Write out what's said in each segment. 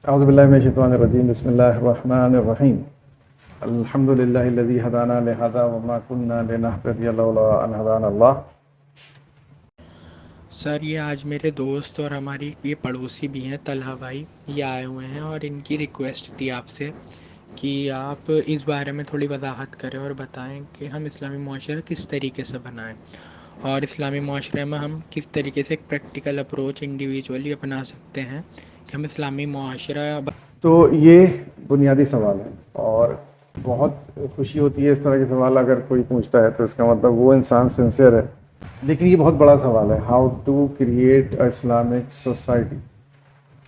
اعوذ باللہ من الشیطان الرجیم بسم اللہ الرحمن الرحیم الحمد للہ الذی ہدانا لہذا وما كنا لنہتدی لولا ان ہدانا اللہ. سر یہ آج میرے دوست اور ہماری یہ پڑوسی بھی ہیں طلحہ بھائی، یہ آئے ہوئے ہیں اور ان کی ریکویسٹ تھی آپ سے کہ آپ اس بارے میں تھوڑی وضاحت کریں اور بتائیں کہ ہم اسلامی معاشرہ کس طریقے سے بنائیں، اور اسلامی معاشرے میں ہم کس طریقے سے ایک پریکٹیکل اپروچ انڈیویجولی اپنا سکتے ہیں کہ ہم اسلامی معاشرہ. تو یہ بنیادی سوال ہے اور بہت خوشی ہوتی ہے اس طرح کے سوال اگر کوئی پوچھتا ہے تو اس کا مطلب وہ انسان سنسیئر ہے. لیکن یہ بہت بڑا سوال ہے، how to create a Islamic society.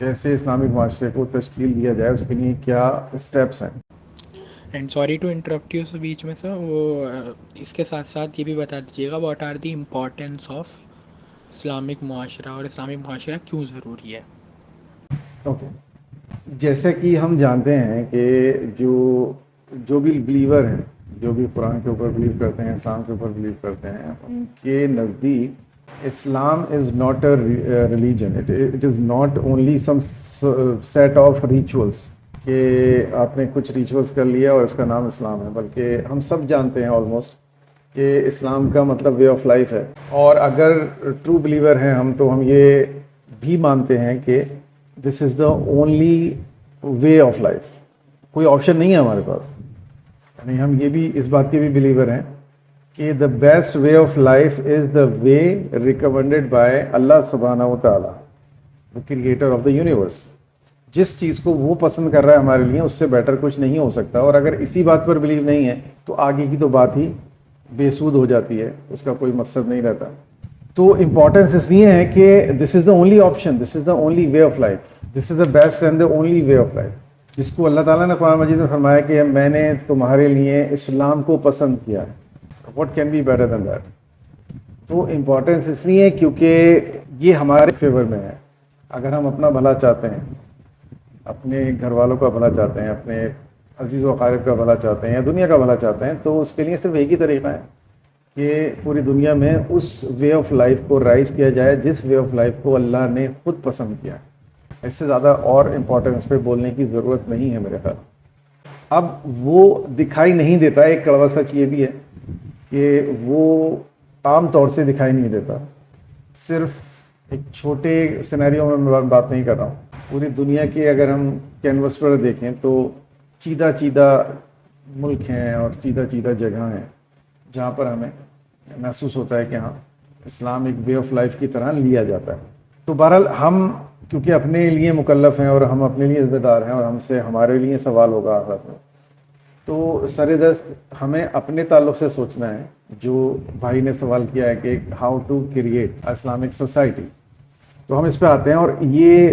کیسے اسلامک معاشرے کو تشکیل دیا جائے، اس کے لیے کیا اسٹیپس ہیں. And sorry to interrupt you بیچ میں سر، وہ اس کے ساتھ ساتھ یہ بھی بتا دیجیے گا what are the importance of Islamic معاشرہ اور اسلامی معاشرہ کیوں ضروری ہے. اوکے، جیسے کہ ہم جانتے ہیں کہ جو بھی بلیور ہیں، جو بھی قرآن کے اوپر بلیو کرتے ہیں، اسلام کے اوپر بلیو کرتے ہیں، ان کے نزدیک اسلام is not a religion, it is not only some set of rituals کہ آپ نے کچھ ریچولس کر لیا اور اس کا نام اسلام ہے، بلکہ ہم سب جانتے ہیں آلموسٹ کہ اسلام کا مطلب وے آف لائف ہے. اور اگر ٹرو بلیور ہیں ہم تو ہم یہ بھی مانتے ہیں کہ this is the only way of life, کوئی آپشن نہیں ہے ہمارے پاس. یعنی ہم یہ بھی اس بات کے بھی بلیور ہیں کہ the best way of life is the way recommended by Allah سبحانہ و تعالیٰ، the creator of the universe. جس چیز کو وہ پسند کر رہا ہے ہمارے لیے، اس سے بیٹر کچھ نہیں ہو سکتا. اور اگر اسی بات پر بلیو نہیں ہے تو آگے کی تو بات ہی بے سود ہو جاتی ہے، اس کا کوئی مقصد نہیں رہتا. تو امپورٹنس اس لیے ہے کہ this is the only option, this is the only way of life, this is the best and the only way of life, جس کو اللہ تعالیٰ نے قرآن مجید میں فرمایا کہ میں نے تمہارے لیے اسلام کو پسند کیا ہے. What can be better than that. تو امپورٹنس اس لیے کیونکہ یہ ہمارے فیور میں ہے. اگر ہم اپنا بھلا چاہتے ہیں، اپنے گھر والوں کا بھلا چاہتے ہیں، اپنے عزیز و اقارب کا بھلا چاہتے ہیں یا دنیا کا بھلا چاہتے ہیں، تو اس کے لیے صرف ایک ہی طریقہ ہے کہ پوری دنیا میں اس وے آف لائف کو رائز کیا جائے جس وے آف لائف کو اللہ نے خود پسند کیا. اس سے زیادہ اور امپورٹنس پہ بولنے کی ضرورت نہیں ہے میرے خیال. اب وہ دکھائی نہیں دیتا، ایک کڑوا سچ یہ بھی ہے کہ وہ عام طور سے دکھائی نہیں دیتا. صرف ایک چھوٹے سینیریو میں بات نہیں کر رہا ہوں، پوری دنیا کے اگر ہم کینوس پر دیکھیں تو چیدہ چیدہ ملک ہیں اور چیدہ چیدہ جگہ ہیں جہاں پر ہمیں محسوس ہوتا ہے کہ ہاں اسلام ایک وے آف لائف کی طرح لیا جاتا ہے. تو بہرحال ہم کیونکہ اپنے لیے مکلف ہیں اور ہم اپنے لیے ذمہ دار ہیں اور ہم سے ہمارے لیے سوال ہوگا آخرت میں، تو سر دست ہمیں اپنے تعلق سے سوچنا ہے. جو بھائی نے سوال کیا ہے کہ how to create Islamic society, تو ہم اس پہ آتے ہیں. اور یہ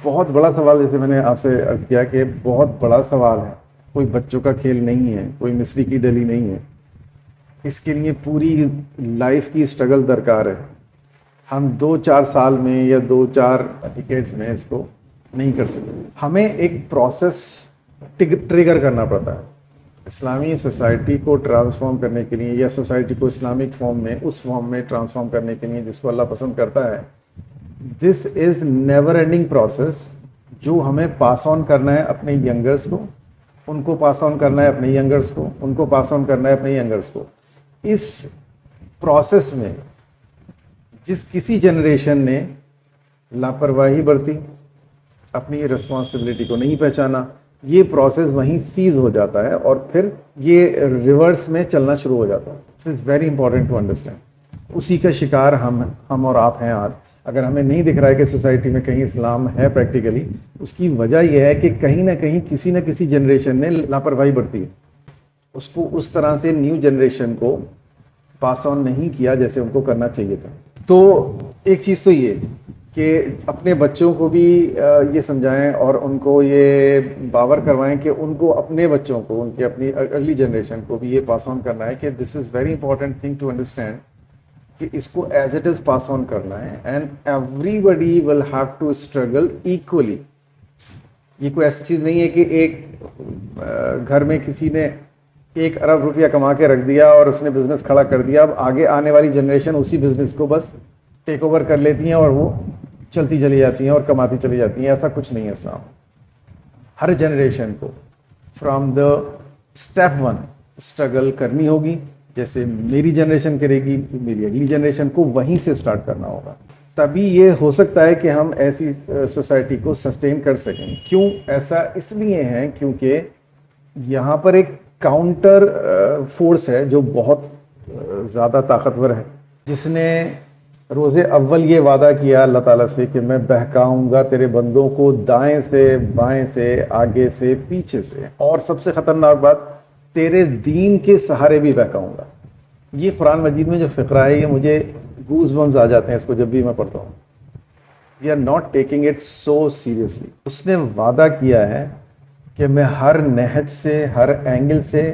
بہت بڑا سوال، جیسے میں نے آپ سے عرض کیا کہ بہت بڑا سوال ہے، کوئی بچوں کا کھیل نہیں ہے، کوئی مصری کی ڈلی نہیں ہے. اس کے لیے پوری لائف کی اسٹرگل درکار ہے. ہم 2-4 سال میں یا 2-4 ڈیکیڈز میں اس کو نہیں کر سکتے. ہمیں ایک پروسیس ٹریگر کرنا پڑتا ہے. اسلامی سوسائٹی کو ٹرانسفارم کرنے کے لیے یا سوسائٹی کو اسلامک فارم میں، اس فارم میں ٹرانسفارم کرنے کے لیے جس کو اللہ پسند کرتا ہے، this is never ending process جو ہمیں پاس آن کرنا ہے اپنے ینگرز کو، ان کو پاس آن کرنا ہے اپنے ینگرز کو، ان کو پاس آن کرنا ہے اپنے ینگرز کو. اس پروسیس میں جس کسی جنریشن نے لاپرواہی برتی، اپنی رسپانسبلٹی کو نہیں پہچانا، یہ پروسیس وہیں سیز ہو جاتا ہے اور پھر یہ ریورس میں چلنا شروع ہو جاتا ہے. This is very important to understand. اسی کا شکار ہم اور آپ ہیں آج. اگر ہمیں نہیں دکھ رہا ہے کہ سوسائٹی میں کہیں اسلام ہے پریکٹیکلی، اس کی وجہ یہ ہے کہ کہیں نہ کہیں کسی نہ کسی جنریشن نے لاپرواہی برتی ہے، اس کو اس طرح سے نیو جنریشن کو پاس آن نہیں کیا جیسے ان کو کرنا چاہیے تھا. تو ایک چیز تو یہ کہ اپنے بچوں کو بھی یہ سمجھائیں اور ان کو یہ باور کروائیں کہ ان کو اپنے بچوں کو، ان کی اپنی ارلی جنریشن کو بھی یہ پاس آن کرنا ہے کہ this is very important thing to understand کہ اس کو as it is pass on کرنا ہے. And everybody will have to struggle equally. یہ کوئی ایسی چیز نہیں ہے کہ ایک گھر میں کسی نے 1 ارب روپیہ کما کے رکھ دیا اور اس نے بزنس کھڑا کر دیا، اب آگے آنے والی جنریشن اسی بزنس کو بس ٹیک اوور کر لیتی ہیں اور وہ چلتی چلی جاتی ہیں اور کماتی چلی جاتی ہیں. ایسا کچھ نہیں ہے اسلام. ہر جنریشن کو فرام دا اسٹیپ 1 اسٹرگل کرنی ہوگی. جیسے میری جنریشن کرے گی, میری اگلی جنریشن کو وہیں سے اسٹارٹ کرنا ہوگا. تبھی یہ ہو سکتا ہے کہ ہم ایسی سوسائٹی کو سسٹین کر سکیں. کیوں ایسا اس لیے ہے کیونکہ یہاں پر ایک کاؤنٹر فورس ہے جو بہت زیادہ طاقتور ہے, جس نے روز اول یہ وعدہ کیا اللہ تعالیٰ سے کہ میں بہکاؤں گا تیرے بندوں کو دائیں سے بائیں سے آگے سے پیچھے سے, اور سب سے خطرناک بات تیرے دین کے سہارے بھی بہکاؤں گا. یہ قرآن مجید میں جو فقرہ ہے یہ مجھے گوز بمز آ جاتے ہیں اس کو جب بھی میں پڑھتا ہوں. We are not taking it so seriously. اس نے وعدہ کیا ہے کہ میں ہر نہج سے ہر اینگل سے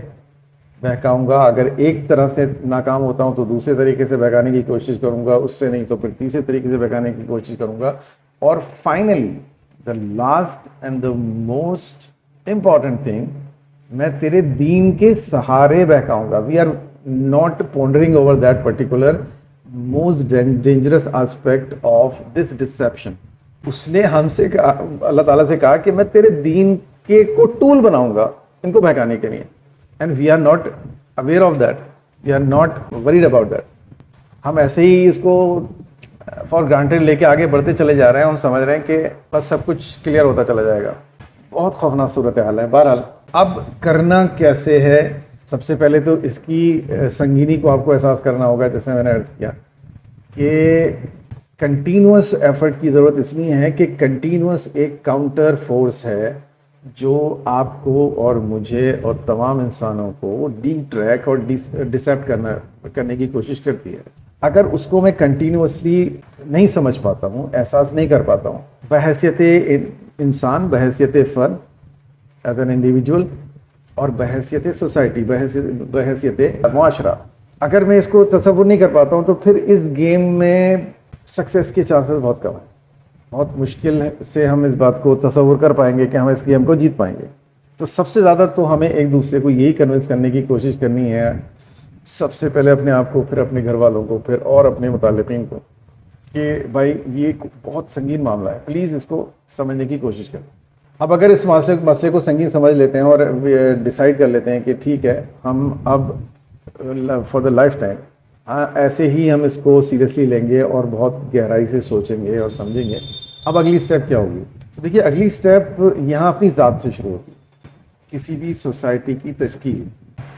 بہکاؤں گا. اگر ایک طرح سے ناکام ہوتا ہوں تو دوسرے طریقے سے بہکانے کی کوشش کروں گا, اس سے نہیں تو پھر تیسرے طریقے سے بہکانے کی کوشش کروں گا. اور finally the last and the most important thing, میں تیرے دین کے سہارے بہکاؤں گا. We are not pondering over that particular most dangerous aspect of this deception. اس نے ہم سے کہا, اللہ تعالیٰ سے کہا کہ میں تیرے دین کے کو ٹول بناؤں گا ان کو بہکانے کے لیے. And we are not aware of that, we are not worried about that. ہم ایسے ہی اس کو فار گرانٹیڈ لے کے آگے بڑھتے چلے جا رہے ہیں. ہم سمجھ رہے ہیں کہ بس سب کچھ کلیئر ہوتا چلا جائے گا. بہت خوفناک صورتحال ہے. بہرحال اب کرنا کیسے ہے, سب سے پہلے تو اس کی سنگینی کو آپ کو احساس کرنا ہوگا. جیسے میں نے عرض کیا کہ کنٹینوس ایفرٹ کی ضرورت اس لیے ہے کہ کنٹینوس ایک کاؤنٹر فورس ہے جو آپ کو اور مجھے اور تمام انسانوں کو ڈی ٹریک اور ڈسیپٹ کرنے کی کوشش کرتی ہے. اگر اس کو میں کنٹینوسلی نہیں سمجھ پاتا ہوں, احساس نہیں کر پاتا ہوں بحیثیت انسان, بحیثیت فرد ایز این انڈیویجول, اور بحیثیت سوسائٹی, بحیثیت معاشرہ, اگر میں اس کو تصور نہیں کر پاتا ہوں تو پھر اس گیم میں سکسیس کے چانسز بہت کم ہیں. بہت مشکل سے ہم اس بات کو تصور کر پائیں گے کہ ہم اس گیم کو جیت پائیں گے. تو سب سے زیادہ تو ہمیں ایک دوسرے کو یہی کنونس کرنے کی کوشش کرنی ہے, سب سے پہلے اپنے آپ کو, پھر اپنے گھر والوں کو, پھر اور اپنے متعلقین کو, کہ بھائی یہ بہت سنگین معاملہ ہے, پلیز اس کو سمجھنے کی کوشش کریں. اب اگر اس مسئلے کو سنگین سمجھ لیتے ہیں اور ڈیسائیڈ کر لیتے ہیں کہ ٹھیک ہے ہم اب فار دا لائف ٹائم ایسے ہی ہم اس کو سیریسلی لیں گے اور بہت گہرائی سے سوچیں گے اور سمجھیں گے, اب اگلی سٹیپ کیا ہوگی؟ تو دیکھیے اگلی سٹیپ یہاں اپنی ذات سے شروع ہوتی ہے. کسی بھی سوسائٹی کی تشکیل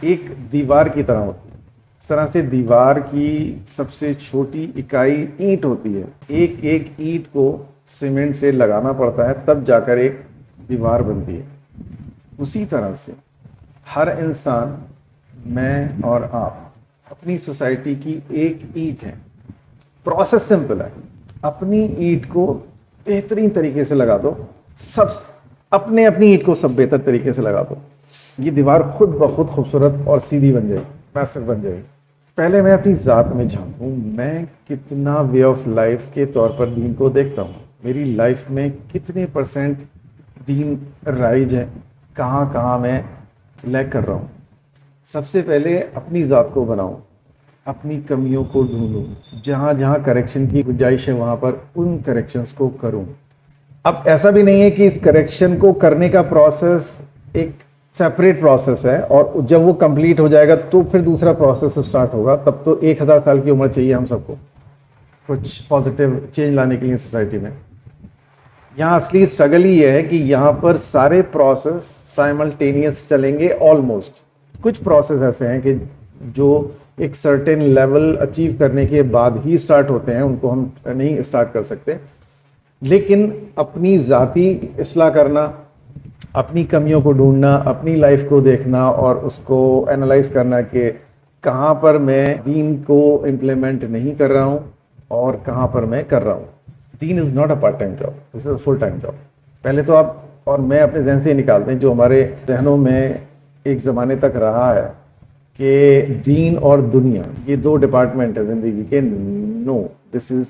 ایک دیوار کی طرح ہوتی ہے. اس طرح سے دیوار کی سب سے چھوٹی اکائی اینٹ ہوتی ہے. ایک ایک اینٹ کو سیمنٹ سے لگانا پڑتا ہے تب جا کر ایک دیوار بنتی ہے. اسی طرح سے ہر انسان, میں اور آپ, اپنی سوسائٹی کی ایک اینٹ ہے. پروسیس سمپل ہے, اپنی اینٹ کو بہترین طریقے سے لگا دو, سب اپنی اینٹ کو سب بہتر طریقے سے لگا دو, یہ دیوار خود بخود خوبصورت اور سیدھی بن جائے گی, میسر بن جائے گی. پہلے میں اپنی ذات میں جھانکوں, میں کتنا وے آف لائف کے طور پر دین کو دیکھتا ہوں, میری لائف میں کتنے پرسنٹ دین رائج ہے, کہاں کہاں میں لیک کر رہا ہوں. سب سے پہلے اپنی ذات کو بناؤں, اپنی کمیوں کو ڈھونڈوں, جہاں جہاں کریکشن کی گنجائش ہے وہاں پر ان کریکشنز کو کروں. اب ایسا بھی نہیں ہے کہ اس کریکشن کو کرنے کا پروسیس ایک سیپریٹ پروسیس ہے اور جب وہ کمپلیٹ ہو جائے گا تو پھر دوسرا پروسیس سٹارٹ ہوگا. تب تو 1000 سال کی عمر چاہیے ہم سب کو کچھ پازیٹیو چینج لانے کے لیے سوسائٹی میں. یہاں اصلی اسٹرگل ہی یہ ہے کہ یہاں پر سارے پروسیس سائملٹینیس چلیں گے آلموسٹ. کچھ پروسیس ایسے ہیں کہ جو ایک سرٹن لیول اچیو کرنے کے بعد ہی سٹارٹ ہوتے ہیں, ان کو ہم نہیں سٹارٹ کر سکتے. لیکن اپنی ذاتی اصلاح کرنا, اپنی کمیوں کو ڈھونڈنا, اپنی لائف کو دیکھنا اور اس کو اینالائز کرنا کہ کہاں پر میں دین کو امپلیمنٹ نہیں کر رہا ہوں اور کہاں پر میں کر رہا ہوں. دین is not a part time job, this is a full time job. پہلے تو آپ اور میں اپنے ذہن سے نکالتے ہیں جو ہمارے ذہنوں میں ایک زمانے تک رہا ہے کہ دین اور دنیا یہ دو ڈپارٹمنٹ ہے زندگی کے. نو, دس از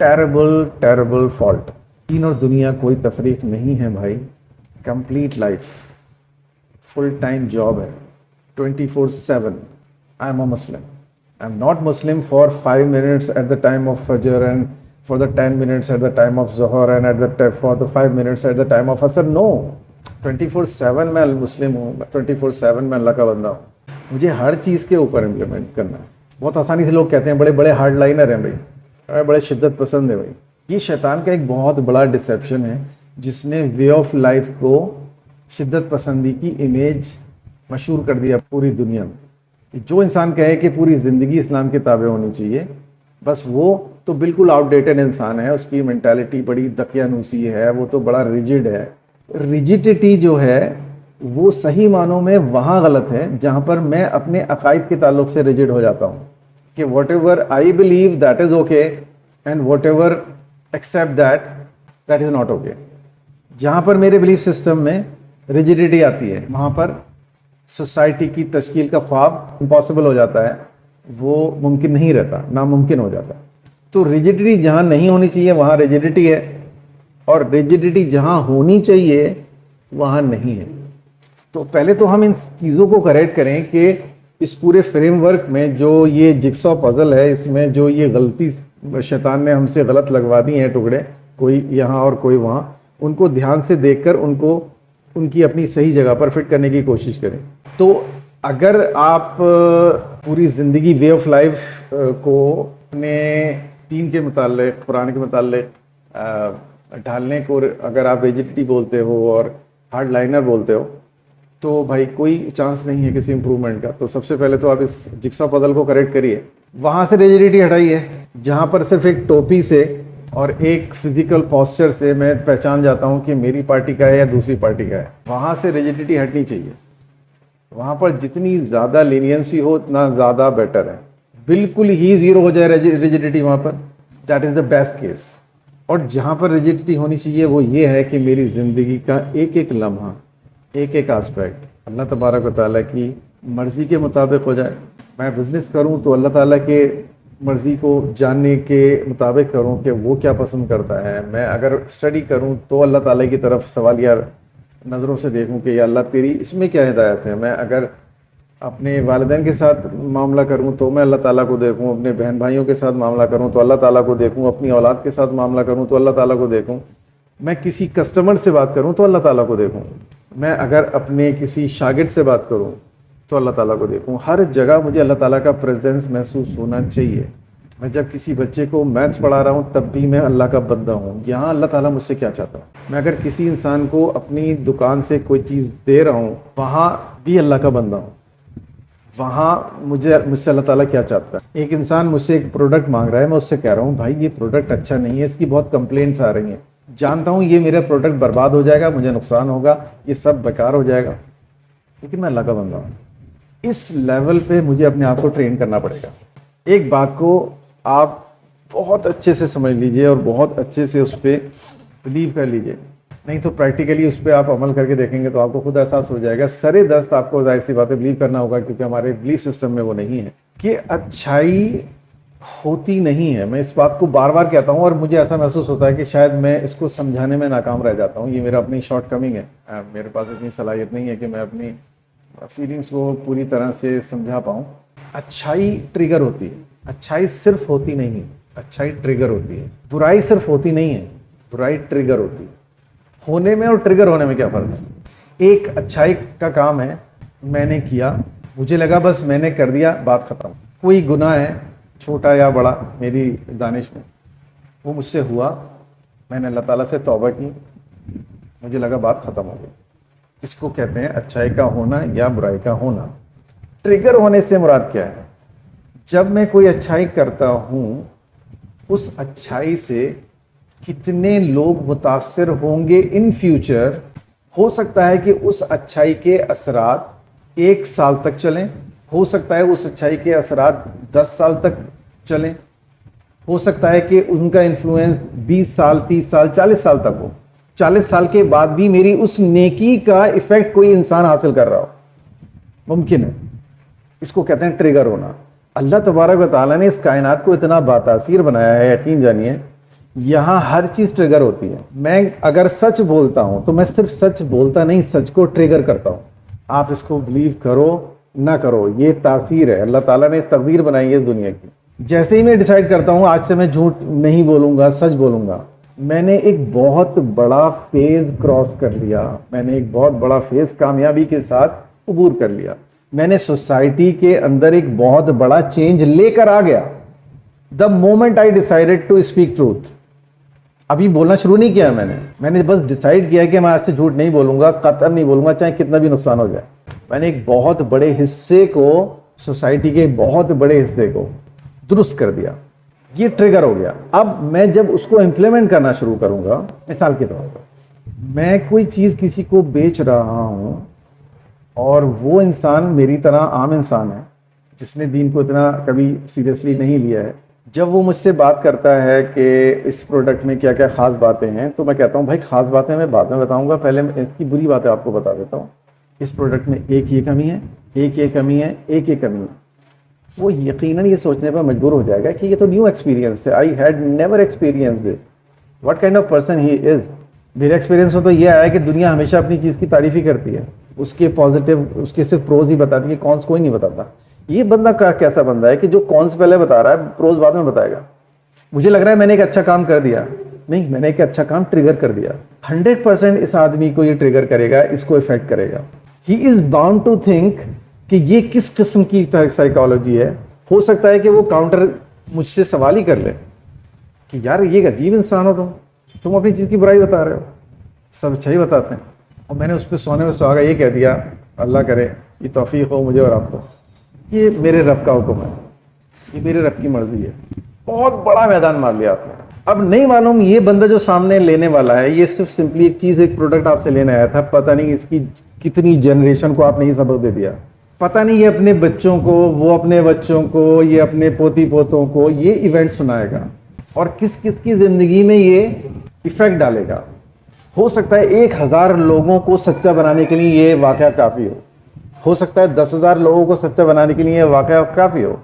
ٹیربل فالٹ. دین اور دنیا کوئی تفریق نہیں ہے بھائی, complete life full time job ہے 24/7. I am a Muslim. I am not Muslim for 5 minutes at the time of Fajr and for the 10 minutes at the time of Zuhr and for the 5 minutes at the time of Asr. No, 24/7 میں مسلم ہوں, 24/7 میں اللہ کا بندہ ہوں, مجھے ہر چیز کے اوپر امپلیمنٹ کرنا ہے. بہت آسانی سے لوگ کہتے ہیں بڑے بڑے ہارڈ لائنر ہیں بھائی, بڑے شدت پسند ہیں بھائی. یہ شیطان کا ایک بہت بڑا ڈسیپشن ہے جس نے وے آف لائف کو شدت پسندی کی امیج مشہور کر دیا پوری دنیا میں. جو انسان کہے کہ پوری زندگی اسلام کے تابع ہونی چاہیے, بس وہ تو بالکل آؤٹ ڈیٹڈ انسان ہے, اس کی مینٹالٹی بڑی دقیانوسی ہے, وہ تو بڑا ریجڈ ہے. ریجڈٹی جو ہے وہ صحیح معنوں میں وہاں غلط ہے جہاں پر میں اپنے عقائد کے تعلق سے ریجڈ ہو جاتا ہوں کہ what ever I believe that is okay and what ever accept that is not okay. جہاں پر میرے بلیف سسٹم میں ریجڈٹی آتی ہے وہاں پر سوسائٹی کی تشکیل کا خواب امپاسبل ہو جاتا ہے, وہ ممکن نہیں رہتا, ناممکن ہو جاتا. تو ریجڈٹی جہاں نہیں ہونی چاہیے وہاں ریجڈٹی ہے, اور ریجڈٹی جہاں ہونی چاہیے وہاں نہیں ہے. تو پہلے تو ہم ان چیزوں کو کریکٹ کریں کہ اس پورے فریم ورک میں جو یہ جگسا پزل ہے, اس میں جو یہ غلطی شیطان نے ہم سے غلط لگوا دی ہیں ٹکڑے, کوئی یہاں اور کوئی وہاں, ان کو دھیان سے دیکھ کر ان کو ان کی اپنی صحیح جگہ پر فٹ کرنے کی کوشش کریں. تو اگر آپ پوری زندگی وے آف لائف کو اپنے دین کے متعلق, قرآن کے متعلق ڈھالنے کو اگر آپ ریجڈٹی بولتے ہو اور ہارڈ لائنر بولتے ہو تو بھائی کوئی چانس نہیں ہے کسی امپرومنٹ کا. تو سب سے پہلے تو آپ اس جگسا پزل کو کریکٹ کریے, وہاں سے ریجڈٹی ہٹائیے جہاں پر صرف ایک ٹوپی سے اور ایک فزیکل پوسچر سے میں پہچان جاتا ہوں کہ میری پارٹی کا ہے یا دوسری پارٹی کا ہے. وہاں سے ریجڈٹی ہٹنی چاہیے. وہاں پر جتنی زیادہ لینینسی ہو اتنا زیادہ بیٹر ہے. بالکل ہی زیرو ہو جائے ریجڈٹی وہاں پر, that is the best case. اور جہاں پر ریجڈٹی ہونی چاہیے وہ یہ ہے کہ میری زندگی کا ایک ایک لمحہ, ایک ایک آسپیکٹ اللہ تبارک و تعالیٰ کی مرضی کے مطابق ہو جائے. میں بزنس کروں تو اللہ تعالیٰ کے مرضی کو جاننے کے مطابق کروں کہ وہ کیا پسند کرتا ہے. میں اگر اسٹڈی کروں تو اللہ تعالیٰ کی طرف سوالیہ نظروں سے دیکھوں کہ یا اللہ تیری اس میں کیا ہدایت ہے. میں اگر اپنے والدین کے ساتھ معاملہ کروں تو میں اللہ تعالیٰ کو دیکھوں, اپنے بہن بھائیوں کے ساتھ معاملہ کروں تو اللہ تعالیٰ کو دیکھوں, اپنی اولاد کے ساتھ معاملہ کروں تو اللہ تعالیٰ کو دیکھوں, میں کسی کسٹمر سے بات کروں تو اللہ تعالیٰ کو دیکھوں, میں اگر اپنے کسی شاگرد سے بات کروں تو اللہ تعالیٰ کو دیکھوں. ہر جگہ مجھے اللہ تعالیٰ کا پریزنس محسوس ہونا چاہیے. میں جب کسی بچے کو میتھس پڑھا رہا ہوں تب بھی میں اللہ کا بندہ ہوں. یہاں اللہ تعالیٰ مجھ سے کیا چاہتا ہے. میں اگر کسی انسان کو اپنی دکان سے کوئی چیز دے رہا ہوں وہاں بھی اللہ کا بندہ ہوں. وہاں مجھ سے اللہ تعالیٰ کیا چاہتا ہے. ایک انسان مجھ سے ایک پروڈکٹ مانگ رہا ہے, میں اس سے کہہ رہا ہوں بھائی یہ پروڈکٹ اچھا نہیں ہے, اس کی بہت کمپلینٹس آ رہی ہیں, جانتا ہوں یہ میرا پروڈکٹ برباد ہو جائے گا, مجھے نقصان ہوگا, یہ سب بیکار ہو جائے گا, لیکن میں اللہ کا بندہ ہوں. اس لیول پہ مجھے اپنے آپ کو ٹرین کرنا پڑے گا. ایک بات کو آپ بہت اچھے سے سمجھ لیجئے اور بہت اچھے سے اس پہ بلیو کر لیجئے, نہیں تو پریکٹیکلی اس پہ آپ عمل کر کے دیکھیں گے تو آپ کو خود احساس ہو جائے گا. سرے دست آپ کو ظاہر سی باتیں بلیو کرنا ہوگا کیونکہ ہمارے بلیف سسٹم میں وہ نہیں ہے کہ اچھائی ہوتی نہیں ہے. میں اس بات کو بار بار کہتا ہوں اور مجھے ایسا محسوس ہوتا ہے کہ شاید میں اس کو سمجھانے میں ناکام رہ جاتا ہوں. یہ میرا اپنی شارٹ کمنگ ہے, میرے پاس اتنی صلاحیت نہیں ہے کہ میں اپنی فیلنگس کو پوری طرح سے سمجھا پاؤں. اچھائی ٹریگر ہوتی ہے, اچھائی صرف ہوتی نہیں ہے, اچھائی ٹریگر ہوتی ہے. برائی صرف ہوتی نہیں ہے, برائی ٹریگر ہوتی ہے. ہونے میں اور ٹریگر ہونے میں کیا فرق ہے. ایک اچھائی کا کام ہے, میں نے کیا, مجھے لگا بس میں نے کر دیا, بات ختم. کوئی گناہ ہے چھوٹا یا بڑا میری دانش میں, وہ مجھ سے ہوا, میں نے اللہ تعالیٰ سے توبہ کی, مجھے لگا بات ختم ہو گئی. اس کو کہتے ہیں اچھائی کا ہونا یا برائی کا ہونا. ٹریگر ہونے سے مراد کیا ہے. جب میں کوئی اچھائی کرتا ہوں اس اچھائی سے کتنے لوگ متاثر ہوں گے ان فیوچر. ہو سکتا ہے کہ اس اچھائی کے اثرات 1 سال تک چلیں, ہو سکتا ہے اس اچھائی کے اثرات 10 سال تک چلیں, ہو سکتا ہے کہ ان کا انفلوئنس 20 سال 30 سال 40 سال تک ہو. 40 سال کے بعد بھی میری اس نیکی کا ایفیکٹ کوئی انسان حاصل کر رہا ہو, ممکن ہے. اس کو کہتے ہیں ٹریگر ہونا. اللہ تبارک و تعالیٰ نے اس کائنات کو اتنا باتاثیر بنایا ہے, یقین جانیے یہاں ہر چیز ٹریگر ہوتی ہے. میں اگر سچ بولتا ہوں تو میں صرف سچ بولتا نہیں, سچ کو ٹریگر کرتا ہوں. آپ اس کو بلیو کرو نہ کرو, یہ تاثیر ہے. اللہ تعالیٰ نے تقدیر بنائی ہے اس دنیا کی. جیسے ہی میں ڈیسائیڈ کرتا ہوں آج سے میں جھوٹ نہیں بولوں گا, سچ بولوں گا, میں نے ایک بہت بڑا فیز کراس کر لیا, میں نے ایک بہت بڑا فیز کامیابی کے ساتھ عبور کر لیا, میں نے سوسائٹی کے اندر ایک بہت بڑا چینج لے کر آ گیا. The moment I decided to speak truth. ابھی بولنا شروع نہیں کیا میں نے بس ڈیسائیڈ کیا کہ میں آج سے جھوٹ نہیں بولوں گا, قطعاً نہیں بولوں گا, چاہے کتنا بھی نقصان ہو جائے. میں نے ایک بہت بڑے حصے کو, سوسائٹی کے بہت بڑے حصے کو درست کر دیا. یہ ٹریگر ہو گیا. اب میں جب اس کو امپلیمنٹ کرنا شروع کروں گا, مثال کے طور پر میں کوئی چیز کسی کو بیچ رہا ہوں اور وہ انسان میری طرح عام انسان ہے جس نے دین کو اتنا کبھی سیریسلی نہیں لیا ہے, جب وہ مجھ سے بات کرتا ہے کہ اس پروڈکٹ میں کیا کیا خاص باتیں ہیں, تو میں کہتا ہوں بھائی خاص باتیں میں بعد میں بتاؤں گا, پہلے میں اس کی بری باتیں آپ کو بتا دیتا ہوں. اس پروڈکٹ میں ایک یہ کمی ہے, ایک یہ کمی ہے, ایک یہ کمی ہے. وہ یقیناً یہ سوچنے پر مجبور ہو جائے گا کہ یہ تو نیو ایکسپیرینس ہے, I had never experience this, what kind of person he is. میرے ایکسپیرینس میں تو یہ آیا کہ دنیا ہمیشہ اپنی چیز کی تعریف ہی کرتی ہے, اس کے پازیٹیو, اس کے صرف پروز ہی بتاتی ہے, کونس کوئی نہیں بتاتا. یہ بندہ کیسا بندہ ہے کہ جو کونس پہلے بتا رہا ہے, پروز بعد میں بتائے گا. مجھے لگ رہا ہے میں نے ایک اچھا کام کر دیا, نہیں, میں نے ایک اچھا کام ٹریگر کر دیا. 100% اس آدمی کو یہ ٹریگر کرے گا, اس کو افیکٹ کرے گا. ہی از باؤنڈ ٹو تھنک کہ یہ کس قسم کی سائیکالوجی ہے. ہو سکتا ہے کہ وہ کاؤنٹر مجھ سے سوال ہی کر لے کہ یار یہ عجیب انسان ہو, تم اپنی چیز کی برائی بتا رہے ہو, سب اچھا ہی بتاتے ہیں. اور میں نے اس پہ سونے میں سہاگا یہ کہہ دیا, اللہ کرے یہ توفیق ہو مجھے اور آپ کو, یہ میرے رب کا حکم ہے, یہ میرے رب کی مرضی ہے. بہت بڑا میدان مار لیا آپ نے. اب نہیں معلوم یہ بندہ جو سامنے لینے والا ہے, یہ صرف سمپلی ایک چیز, ایک پروڈکٹ آپ سے لینے آیا تھا, پتہ نہیں اس کی کتنی جنریشن کو آپ نے یہ سبق دے دیا, پتہ نہیں یہ اپنے بچوں کو, وہ اپنے بچوں کو, یہ اپنے پوتی پوتوں کو یہ ایونٹ سنائے گا, اور کس کس کی زندگی میں یہ ایفیکٹ ڈالے گا. ہو سکتا ہے 1000 لوگوں کو سچا بنانے کے لیے یہ واقعہ کافی ہو سکتا ہے 10,000 لوگوں کو سچا بنانے کے لیے یہ واقعہ کافی ہو.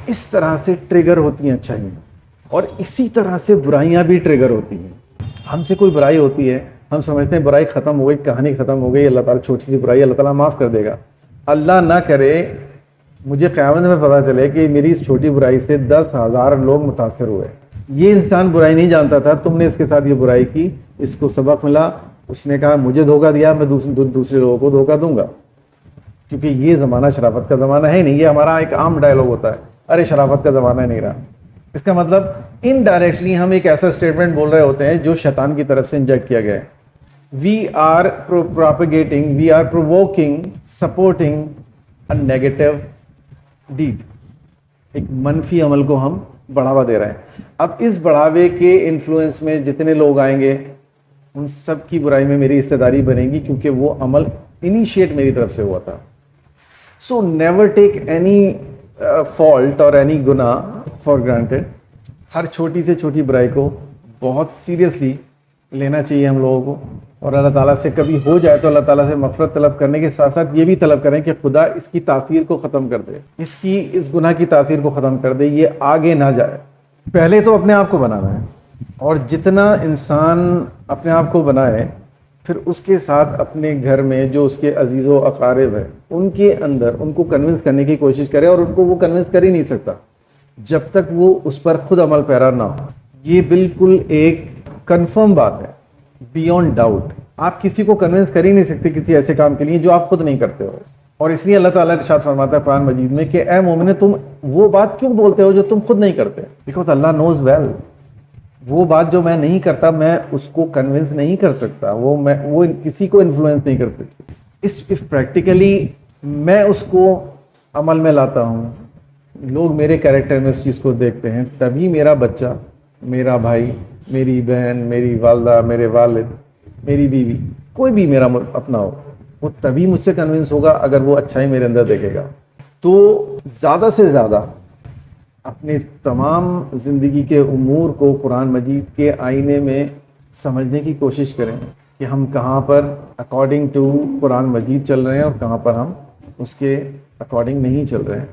اس طرح سے ٹریگر ہوتی ہیں اچھائیاں, اور اسی طرح سے برائیاں بھی ٹریگر ہوتی ہیں. ہم سے کوئی برائی ہوتی ہے, ہم سمجھتے ہیں برائی ختم ہو گئی, کہانی ختم ہو گئی, اللہ تعالیٰ چھوٹی سی برائی اللہ تعالیٰ معاف کر دے گا. اللہ نہ کرے مجھے قیامت میں پتا چلے کہ میری اس چھوٹی برائی سے 10,000 لوگ متاثر ہوئے. یہ انسان برائی نہیں جانتا تھا, تم نے اس کے ساتھ یہ برائی کی, اس کو سبق ملا, اس نے کہا مجھے دھوکہ دیا, میں دوسرے لوگوں کو دھوکہ دوں گا. کیونکہ یہ زمانہ شرافت کا زمانہ ہے نہیں. یہ ہمارا ایک عام ڈائلاگ ہوتا ہے, ارے شرافت کا زمانہ نہیں رہا. اس کا مطلب انڈائریکٹلی ہم ایک ایسا اسٹیٹمنٹ بول رہے ہوتے ہیں جو شیطان کی طرف سے انجیکٹ کیا گیا ہے. We are propagating, we are provoking, supporting a negative deed. ایک منفی عمل کو ہم بڑھاوا دے رہے ہیں. اب اس بڑھاوے کے انفلوئنس میں جتنے لوگ آئیں گے ان سب کی برائی میں میری حصہ داری بنے گی, کیونکہ وہ عمل انیشیٹ میری طرف سے ہوا تھا. So never take any fault اور اینی گناہ فار گرانٹیڈ. ہر چھوٹی سے چھوٹی برائی کو بہت سیریسلی لینا چاہیے ہم لوگوں کو, اور اللہ تعالیٰ سے کبھی ہو جائے تو اللہ تعالیٰ سے مغفرت طلب کرنے کے ساتھ ساتھ یہ بھی طلب کریں کہ خدا اس کی تاثیر کو ختم کر دے, اس گناہ کی تاثیر کو ختم کر دے, یہ آگے نہ جائے. پہلے تو اپنے آپ کو بنانا ہے, اور جتنا انسان اپنے آپ کو بنائے پھر اس کے ساتھ اپنے گھر میں جو اس کے عزیز و اقارب ہیں ان کے اندر ان کو کنونس کرنے کی کوشش کرے, اور ان کو وہ کنونس کر ہی نہیں سکتا جب تک وہ اس پر خود عمل پیرا نہ ہو. یہ بالکل ایک کنفرم بات ہے, بیونڈ ڈاؤٹ. آپ کسی کو کنونس کر ہی نہیں سکتے کسی ایسے کام کے لیے جو آپ خود نہیں کرتے ہو. اور اس لیے اللہ تعالیٰ ارشاد فرماتا ہے قرآن مجید میں کہ اے مومن, تم وہ بات کیوں بولتے ہو جو تم خود نہیں کرتے. بیکاز اللہ نوز ویل, وہ بات جو میں نہیں کرتا میں اس کو کنونس نہیں کر سکتا, وہ کسی کو انفلوئنس نہیں کر سکتی. اس پریکٹیکلی میں اس کو عمل میں لاتا ہوں, لوگ میرے کیریکٹر میں اس چیز کو دیکھتے ہیں, تبھی میرا بچہ, میرا بھائی, میری بہن, میری والدہ, میرے والد, میری بیوی, کوئی بھی میرا اپنا ہو, وہ تبھی مجھ سے کنونس ہوگا اگر وہ اچھائی میرے اندر دیکھے گا. تو زیادہ سے زیادہ اپنے تمام زندگی کے امور کو قرآن مجید کے آئینے میں سمجھنے کی کوشش کریں کہ ہم کہاں پر اکارڈنگ ٹو قرآن مجید چل رہے ہیں اور کہاں پر ہم اس کے اکارڈنگ نہیں چل رہے ہیں.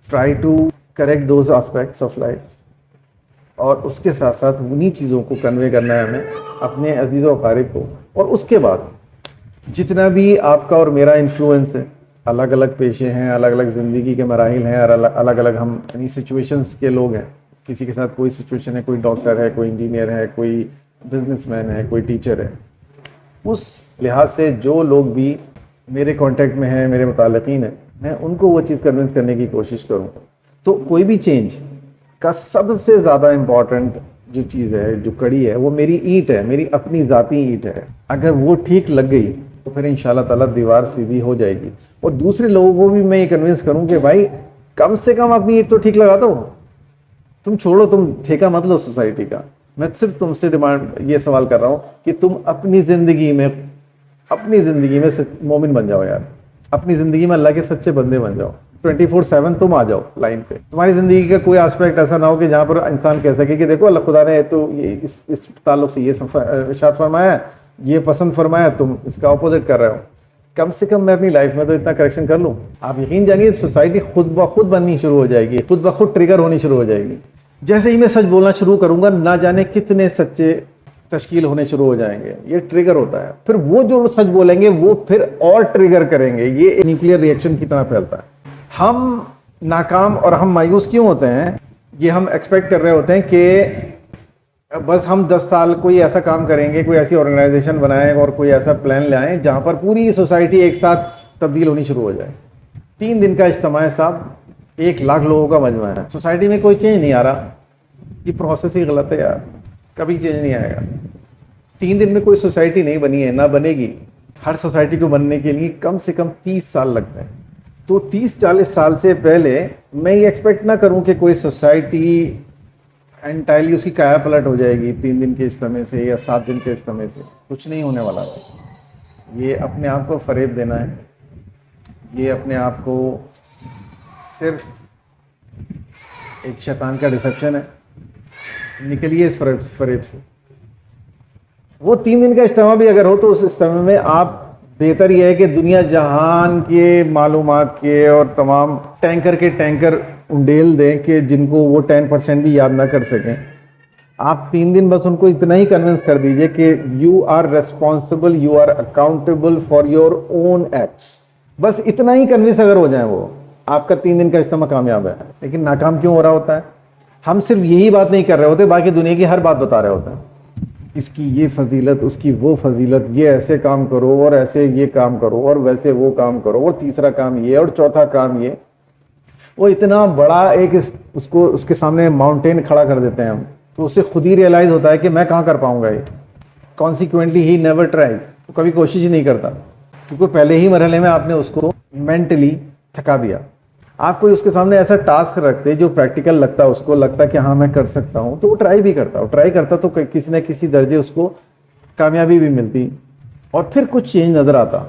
Try to correct those aspects of life, اور اس کے ساتھ ساتھ انہی چیزوں کو کنوے کرنا ہے ہمیں اپنے عزیز و اقارب کو. اور اس کے بعد جتنا بھی آپ کا اور میرا انفلوئنس ہے, الگ الگ پیشے ہیں, الگ الگ زندگی کے مراحل ہیں, اور الگ الگ ہم سچویشنس کے لوگ ہیں. کسی کے ساتھ کوئی سچویشن ہے, کوئی ڈاکٹر ہے, کوئی انجینئر ہے, کوئی بزنس مین ہے, کوئی ٹیچر ہے, اس لحاظ سے جو لوگ بھی میرے کانٹیکٹ میں ہیں, میرے متعلقین ہیں, میں ان کو وہ چیز کنونس کرنے کی کوشش کروں. تو کوئی بھی چینج کا سب سے زیادہ امپورٹنٹ جو چیز ہے, جو کڑی ہے, وہ میری اینٹ ہے, میری اپنی ذاتی اینٹ ہے. اگر وہ ٹھیک لگ گئی تو پھر انشاءاللہ تعالیٰ دیوار سیدھی ہو جائے گی. اور دوسرے لوگوں کو بھی میں یہ کنونس کروں کہ بھائی کم سے کم اپنی اینٹ تو ٹھیک لگا دو. تم چھوڑو, تم ٹھیکہ مت لو سوسائٹی کا. میں صرف تم سے یہ سوال کر رہا ہوں کہ تم اپنی زندگی میں مومن بن جاؤ یار. اپنی زندگی میں اللہ کے سچے بندے بن جاؤ. 24/7 تم آ جاؤ لائن پہ. تمہاری زندگی کا کوئی آسپیکٹ ایسا نہ ہو کہ جہاں پر انسان کہہ سکے کہ دیکھو اللہ خدا نے تو اس تعلق سے یہ ارشاد فرمایا, یہ پسند فرمایا, تم اس کا اپوزٹ کر رہے ہو. کم سے کم میں اپنی لائف میں تو اتنا کریکشن کر لوں. آپ یقین جانیے سوسائٹی خود بخود بننی شروع ہو جائے گی, خود بخود ٹریگر ہونی شروع ہو جائے گی. جیسے ہی میں سچ بولنا شروع کروں گا, نہ جانے کتنے سچے تشکیل ہونے شروع ہو جائیں گے. یہ ٹریگر ہوتا ہے. پھر وہ جو سچ بولیں گے وہ پھر اور ٹریگر کریں گے. یہ نیوکلیئر ری ایکشن کی طرح پھیلتا ہے. ہم ناکام اور ہم مایوس کیوں ہوتے ہیں؟ یہ ہم ایکسپیکٹ کر رہے ہوتے ہیں کہ بس ہم 10 سال کوئی ایسا کام کریں گے, کوئی ایسی آرگنائزیشن بنائیں اور کوئی ایسا پلان لے آئیں جہاں پر پوری سوسائٹی ایک ساتھ تبدیل ہونی شروع ہو جائے. 3 دن کا اجتماع ہے صاحب, 1 لاکھ لوگوں کا مجمع ہے, سوسائٹی میں کوئی چینج نہیں آ رہا. یہ پروسیس ہی غلط ہے یار, کبھی چینج نہیں آئے گا. 3 دن میں کوئی سوسائٹی نہیں بنی ہے, نہ بنے گی. ہر سوسائٹی کو بننے کے لیے کم سے کم 30 سال لگتے ہیں. تو 30-40 سال سے پہلے میں یہ ایکسپیکٹ نہ کروں کہ کوئی سوسائٹی انٹائرلی اس کی کایا پلٹ ہو جائے گی 3 دن کے اجتماع سے یا 7 دن کے اجتماع سے. کچھ نہیں ہونے والا ہے. یہ اپنے آپ کو فریب دینا ہے. یہ اپنے آپ کو صرف ایک شیطان کا ڈسیپشن ہے. نکلیے اس فریب سے. وہ 3 دن کا اجتماع بھی اگر ہو تو اس اجتماع میں آپ بہتر یہ ہے کہ دنیا جہان کے معلومات کے اور تمام ٹینکر کے ٹینکر انڈیل دیں کہ جن کو وہ 10% بھی یاد نہ کر سکیں. آپ 3 دن بس ان کو اتنا ہی کنونس کر دیجئے کہ you are responsible, you are accountable for your own acts. بس اتنا ہی کنونس اگر ہو جائیں وہ, آپ کا 3 دن کا اجتماع کامیاب ہے. لیکن ناکام کیوں ہو رہا ہوتا ہے؟ ہم صرف یہی بات نہیں کر رہے ہوتے, باقی دنیا کی ہر بات بتا رہے ہوتے ہیں. اس کی یہ فضیلت, اس کی وہ فضیلت, یہ ایسے کام کرو اور ایسے یہ کام کرو اور ویسے وہ کام کرو اور تیسرا کام یہ اور چوتھا کام یہ. وہ اتنا بڑا ایک اس کے سامنے ماؤنٹین کھڑا کر دیتے ہیں ہم, تو اسے خود ہی ریئلائز ہوتا ہے کہ میں کہاں کر پاؤں گا. یہ کانسیکوینٹلی ہی نیور ٹرائز, وہ کبھی کوشش ہی نہیں کرتا, کیونکہ پہلے ہی مرحلے میں آپ نے اس کو مینٹلی تھکا دیا. آپ کوئی اس کے سامنے ایسا ٹاسک رکھتے جو پریکٹیکل لگتا, اس کو لگتا کہ ہاں میں کر سکتا ہوں, تو وہ ٹرائی بھی کرتا. ٹرائی کرتا تو کسی نہ کسی درجے اس کو کامیابی بھی ملتی اور پھر کچھ چینج نظر آتا.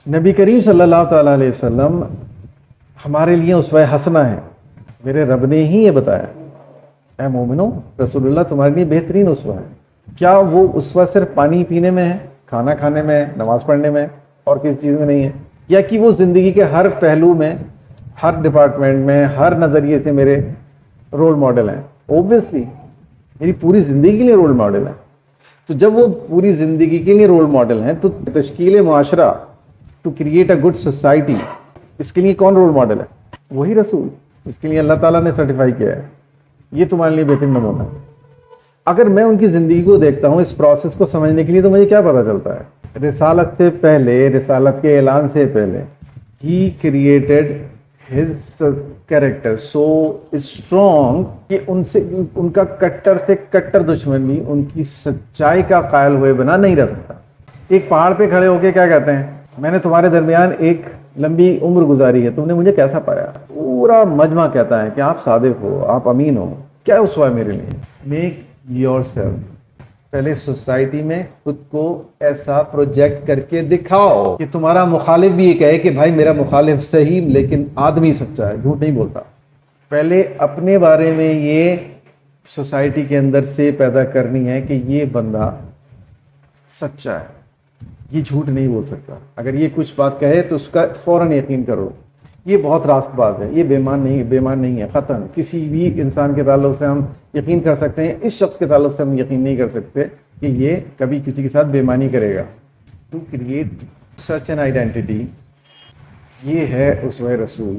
نبی کریم صلی اللہ تعالیٰ علیہ وسلم ہمارے لیے اسوہ حسنہ ہے. میرے رب نے ہی یہ بتایا, اے مومنو, رسول اللہ تمہارے لیے بہترین اسوہ ہے. کیا وہ اسوہ صرف پانی پینے میں ہے, کھانا کھانے میں ہے, نماز پڑھنے میں اور کسی چیز میں نہیں ہے, یا کہ وہ زندگی کے ہر پہلو میں, ہر ڈپارٹمنٹ میں, ہر نظریے سے میرے رول ماڈل ہیں؟ اوبویسلی میری پوری زندگی کے لیے رول ماڈل ہیں. تو جب وہ پوری زندگی کے لیے رول ماڈل ہیں تو تشکیل معاشرہ, to create a good society, اس کے لیے کون رول ماڈل ہے؟ وہی رسول. اس کے لیے اللہ تعالیٰ نے سرٹیفائی کیا ہے یہ تمہارے لیے بہترین نمونہ ہے. اگر میں ان کی زندگی کو دیکھتا ہوں اس پروسیس کو سمجھنے کے لیے, تو مجھے کیا پتہ چلتا ہے؟ رسالت سے پہلے, رسالت کے اعلان سے پہلے, he created his character so strong کہ ان کا کٹر سے کٹر دشمن بھی ان کی سچائی کا قائل ہوئے بنا نہیں رہ سکتا. ایک پہاڑ پہ کھڑے ہو کے کیا کہتے ہیں, میں نے تمہارے درمیان ایک لمبی عمر گزاری ہے, تم نے مجھے کیسا پایا؟ پورا مجمع کہتا ہے کہ آپ صادق ہو, آپ امین ہو. کیا اسوہ ہے میرے لیے؟ Make your self. پہلے سوسائٹی میں خود کو ایسا پروجیکٹ کر کے دکھاؤ کہ تمہارا مخالف بھی یہ کہے کہ بھائی میرا مخالف صحیح لیکن آدمی سچا ہے, جھوٹ نہیں بولتا. پہلے اپنے بارے میں یہ سوسائٹی کے اندر سے پیدا کرنی ہے کہ یہ بندہ سچا ہے, یہ جھوٹ نہیں بول سکتا. اگر یہ کچھ بات کہے تو اس کا فوراً یقین کرو. یہ بہت راست بات ہے, یہ بیمان نہیں ہے, ختم. کسی بھی انسان کے تعلق سے ہم یقین کر سکتے ہیں, اس شخص کے تعلق سے ہم یقین نہیں کر سکتے کہ یہ کبھی کسی کے ساتھ بےمانی کرے گا. To create such an identity, یہ ہے اسوہ رسول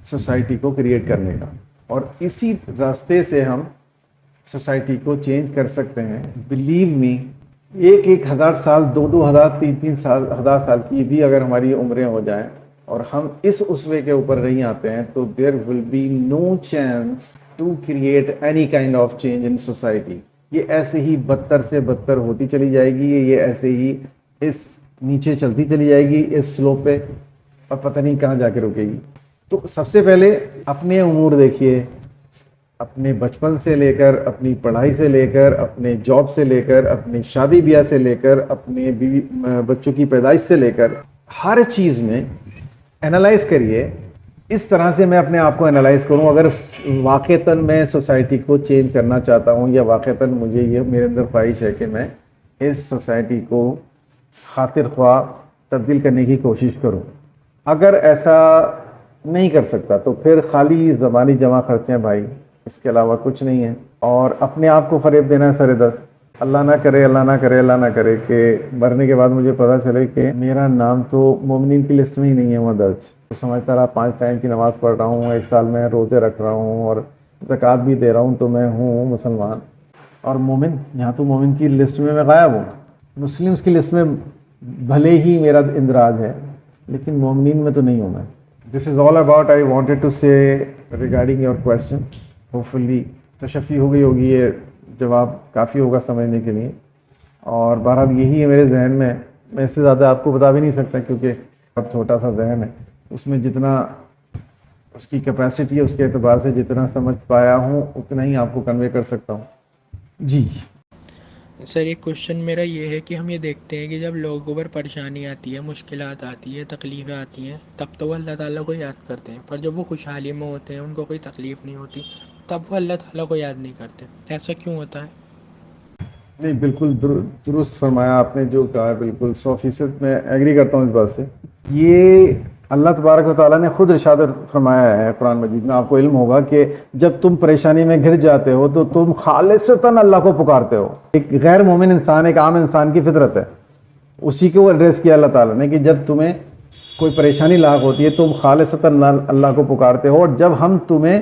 سوسائٹی کو کریٹ کرنے کا. اور اسی راستے سے ہم سوسائٹی کو چینج کر سکتے ہیں. بلیو می، ایک ہزار سال، دو ہزار، تین ہزار سال کی بھی اگر ہماری عمریں ہو جائیں اور ہم اس اسوے کے اوپر نہیں آتے ہیں تو there will be no chance to create any kind of change in society. یہ ایسے ہی بدتر سے بدتر ہوتی چلی جائے گی، یہ ایسے ہی اس نیچے چلتی چلی جائے گی اس سلوپ پہ، اور پتہ نہیں کہاں جا کے رکے گی. تو سب سے پہلے اپنے امور دیکھیے، اپنے بچپن سے لے کر، اپنی پڑھائی سے لے کر، اپنے جاب سے لے کر، اپنی شادی بیاہ سے لے کر، اپنے بیوی بچوں کی پیدائش سے لے کر، ہر چیز میں انالائز کریے. اس طرح سے میں اپنے آپ کو انالائز کروں، اگر واقعتاً میں سوسائٹی کو چینج کرنا چاہتا ہوں یا واقعتاً مجھے یہ میرے اندر خواہش ہے کہ میں اس سوسائٹی کو خاطر خواہ تبدیل کرنے کی کوشش کروں. اگر ایسا نہیں کر سکتا تو پھر خالی زبانی جمع خرچے ہیں بھائی، اس کے علاوہ کچھ نہیں ہے. اور اپنے آپ کو فریب دینا ہے سر دست. اللہ نہ کرے، اللہ نہ کرے، اللہ نہ کرے کہ مرنے کے بعد مجھے پتہ چلے کہ میرا نام تو مومنین کی لسٹ میں ہی نہیں ہے وہاں درج. تو سمجھتا رہا 5 ٹائم کی نماز پڑھ رہا ہوں، 1 سال میں روزے رکھ رہا ہوں اور زکوٰۃ بھی دے رہا ہوں، تو میں ہوں مسلمان اور مومن. یہاں تو مومن کی لسٹ میں غائب ہوں. مسلمس کی لسٹ میں بھلے ہی میرا اندراج ہے لیکن مومنین میں تو نہیں ہوں میں. This is all about I wanted to say regarding your question. Hopefully تشفی ہو گئی ہوگی، یہ جواب کافی ہوگا سمجھنے کے لیے. اور بہرحال یہی ہے میرے ذہن میں اس سے زیادہ آپ کو بتا بھی نہیں سکتا کیونکہ اب چھوٹا سا ذہن ہے. اس میں جتنا اس کی کیپیسٹی ہے اس کے اعتبار سے جتنا سمجھ پایا ہوں اتنا ہی آپ کو کنوے کر سکتا ہوں. جی سر ایک کوشچن میرا یہ ہے کہ ہم یہ دیکھتے ہیں کہ جب لوگوں پر پریشانی آتی ہے، مشکلات آتی ہے، تکلیفیں آتی ہیں، تب تو وہ اللہ تعالیٰ کو یاد کرتے ہیں. پر جب وہ خوشحالی میں ہوتے ہیں، ان کو کوئی تکلیف نہیں ہوتی، تب وہ اللہ تعالیٰ کو یاد نہیں کرتے. ایسا کیوں ہوتا ہے؟ نہیں، بالکل درست فرمایا آپ نے جو کہا ہے، بالکل 100% میں ایگری کرتا ہوں اس بات سے. یہ اللہ تبارک و تعالیٰ نے خود ارشاد فرمایا ہے قرآن مجید میں. آپ کو علم ہوگا کہ جب تم پریشانی میں گھر جاتے ہو تو تم خالصتاً اللہ کو پکارتے ہو. ایک غیر مومن انسان، ایک عام انسان کی فطرت ہے، اسی کو ایڈریس کیا اللہ تعالیٰ نے کہ جب تمہیں کوئی پریشانی لاحق ہوتی ہے تم خالصتاً اللہ کو پکارتے ہو، اور جب ہم تمہیں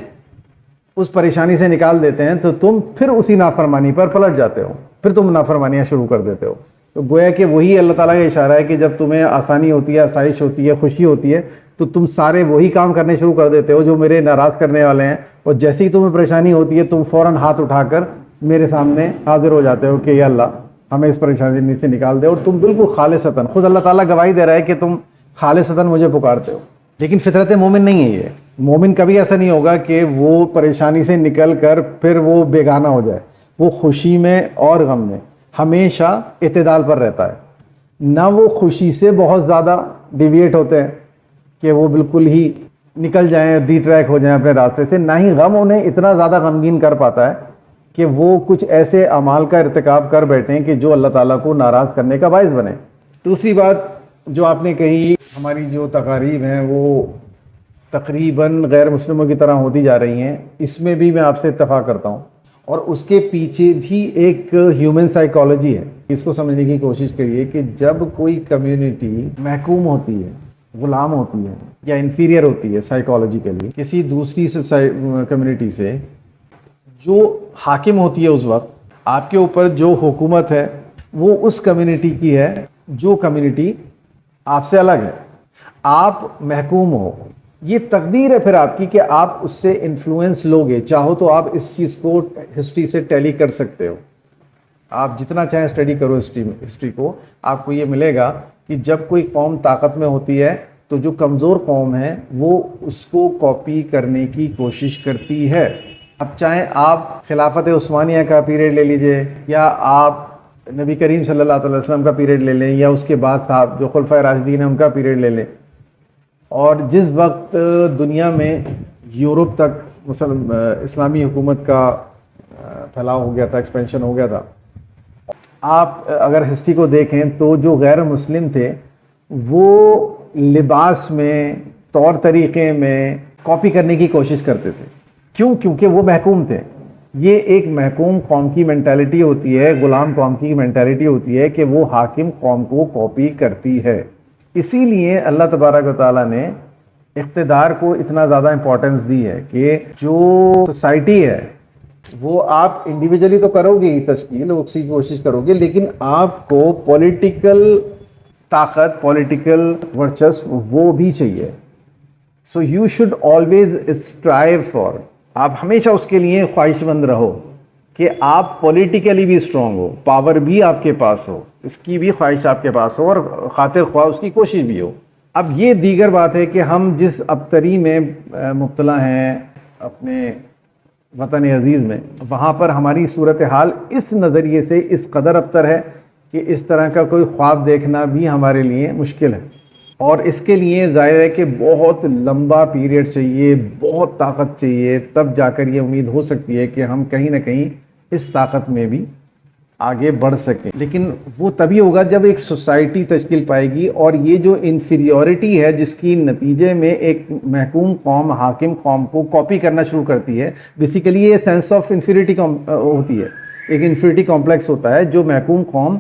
اس پریشانی سے نکال دیتے ہیں تو تم پھر اسی نافرمانی پر پلٹ جاتے ہو، پھر تم نافرمانیاں شروع کر دیتے ہو. تو گویا کہ وہی اللہ تعالیٰ کا اشارہ ہے کہ جب تمہیں آسانی ہوتی ہے، آسائش ہوتی ہے، خوشی ہوتی ہے تو تم سارے وہی کام کرنے شروع کر دیتے ہو جو میرے ناراض کرنے والے ہیں، اور جیسے ہی تمہیں پریشانی ہوتی ہے تم فوراً ہاتھ اٹھا کر میرے سامنے حاضر ہو جاتے ہو کہ یا اللہ ہمیں اس پریشانی سے نکال دے. اور تم بالکل خالصتاً، خود اللہ تعالیٰ گواہی دے رہا ہے کہ تم خالصتاً مجھے پکارتے ہو. لیکن فطرت مومن نہیں ہے یہ. مومن کبھی ایسا نہیں ہوگا کہ وہ پریشانی سے نکل کر پھر وہ بیگانہ ہو جائے. وہ خوشی میں اور غم میں ہمیشہ اعتدال پر رہتا ہے. نہ وہ خوشی سے بہت زیادہ ڈیویٹ ہوتے ہیں کہ وہ بالکل ہی نکل جائیں، ڈی ٹریک ہو جائیں اپنے راستے سے، نہ ہی غم انہیں اتنا زیادہ غمگین کر پاتا ہے کہ وہ کچھ ایسے اعمال کا ارتکاب کر بیٹھیں کہ جو اللہ تعالیٰ کو ناراض کرنے کا باعث بنے. دوسری بات جو آپ نے کہی، ہماری جو تقاریب ہیں وہ تقریباً غیر مسلموں کی طرح ہوتی جا رہی ہیں، اس میں بھی میں آپ سے اتفاق کرتا ہوں. اور اس کے پیچھے بھی ایک ہیومن سائیکالوجی ہے. اس کو سمجھنے کی کوشش کریے کہ جب کوئی کمیونٹی محکوم ہوتی ہے، غلام ہوتی ہے یا انفیریئر ہوتی ہے سائیکالوجیکلی کسی دوسری کمیونٹی سے، جو حاکم ہوتی ہے اس وقت آپ کے اوپر، جو حکومت ہے وہ اس کمیونٹی کی ہے جو کمیونٹی آپ سے الگ ہے. آپ محکوم ہو، یہ تقدیر ہے پھر آپ کی کہ آپ اس سے انفلوئنس لوگے. چاہو تو آپ اس چیز کو ہسٹری سے ٹیلی کر سکتے ہو. آپ جتنا چاہیں اسٹڈی کرو ہسٹری کو، آپ کو یہ ملے گا کہ جب کوئی قوم طاقت میں ہوتی ہے تو جو کمزور قوم ہے وہ اس کو کاپی کرنے کی کوشش کرتی ہے. اب چاہیں آپ خلافت عثمانیہ کا پیریڈ لے لیجئے، یا آپ نبی کریم صلی اللہ علیہ وسلم کا پیریڈ لے لیں، یا اس کے بعد صاحب جو خلفائے راشدین ہیں ان کا پیریڈ لے لیں. اور جس وقت دنیا میں یورپ تک اسلامی حکومت کا پھیلاؤ ہو گیا تھا، ایکسپینشن ہو گیا تھا، آپ اگر ہسٹری کو دیکھیں تو جو غیر مسلم تھے وہ لباس میں، طور طریقے میں کاپی کرنے کی کوشش کرتے تھے. کیوں؟ کیونکہ وہ محکوم تھے. یہ ایک محکوم قوم کی مینٹیلٹی ہوتی ہے، غلام قوم کی مینٹیلٹی ہوتی ہے کہ وہ حاکم قوم کو کاپی کرتی ہے. اسی لیے اللہ تبارک و تعالیٰ نے اقتدار کو اتنا زیادہ امپورٹنس دی ہے کہ جو سوسائٹی ہے وہ آپ انڈیویجلی تو کرو گے ہی تشکیل، اسی کی کوشش کرو گے، لیکن آپ کو پولیٹیکل طاقت، پولیٹیکل ورچسو وہ بھی چاہیے. So you should always strive for, آپ ہمیشہ اس کے لیے خواہش مند رہو کہ آپ پولیٹیکلی بھی اسٹرانگ ہو، پاور بھی آپ کے پاس ہو، اس کی بھی خواہش آپ کے پاس ہو، اور خاطر خواہ اس کی کوشش بھی ہو. اب یہ دیگر بات ہے کہ ہم جس ابتری میں مبتلا ہیں اپنے وطن عزیز میں، وہاں پر ہماری صورتحال اس نظریے سے اس قدر ابتر ہے کہ اس طرح کا کوئی خواب دیکھنا بھی ہمارے لیے مشکل ہے. اور اس کے لیے ظاہر ہے کہ بہت لمبا پیریڈ چاہیے، بہت طاقت چاہیے، تب جا کر یہ امید ہو سکتی ہے کہ ہم کہیں نہ کہیں اس طاقت میں بھی آگے بڑھ سکیں. لیکن وہ تبھی ہوگا جب ایک سوسائٹی تشکیل پائے گی، اور یہ جو انفیریورٹی ہے جس کی نتیجے میں ایک محکوم قوم حاکم قوم کو کاپی کرنا شروع کرتی ہے، بیسیکلی یہ سینس آف انفیریٹی ہوتی ہے، ایک انفیریٹی کمپلیکس ہوتا ہے جو محکوم قوم